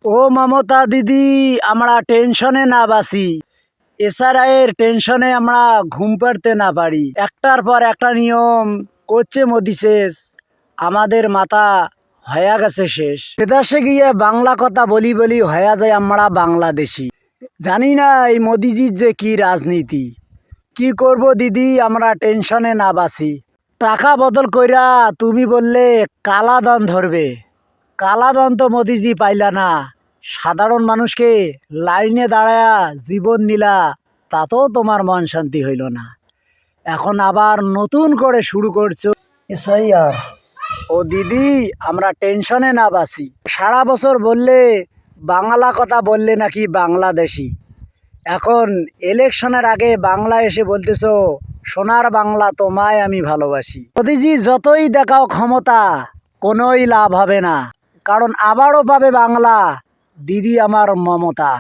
ও মমতা দিদি, আমরা টেনশনে না বাসি, এসআরআইয়ের টেনশনে আমরা ঘুম পাড়তে না পারি। একটার পর একটা নিয়ম করছে মোদি শেষ, আমাদের মাথা হয়ে গেছে শেষ। বিদেশে গিয়ে বাংলা কথা বলি বলি হয়ে যায় আমরা বাংলাদেশি। জানি না এই মোদিজির যে কি রাজনীতি, কি করব দিদি, আমরা টেনশনে না বাসি। টাকা বদল কইরা তুমি বললে কালাধন ধরবে, কালাধন তো মোদিজি পাইলা না। সাধারণ মানুষকে লাইনে দাঁড়ায়া জীবন নিলা, তাতেও তোমার মন শান্তি হইল না। এখন আবার নতুন করে শুরু করছো এসআইআর। ও দিদি, আমরা টেনশনে না বাসি। সারা বছর বললে বাংলা কথা বললে নাকি বাংলাদেশি, এখন ইলেকশনের আগে বাংলা এসে বলতেছো সোনার বাংলা তোমায় আমি ভালোবাসি। মোদিজি যতই দেখাও ক্ষমতা, কোনোই লাভ হবে না, কারণ আবারও পাবে বাংলা দিদি আমার মমতা।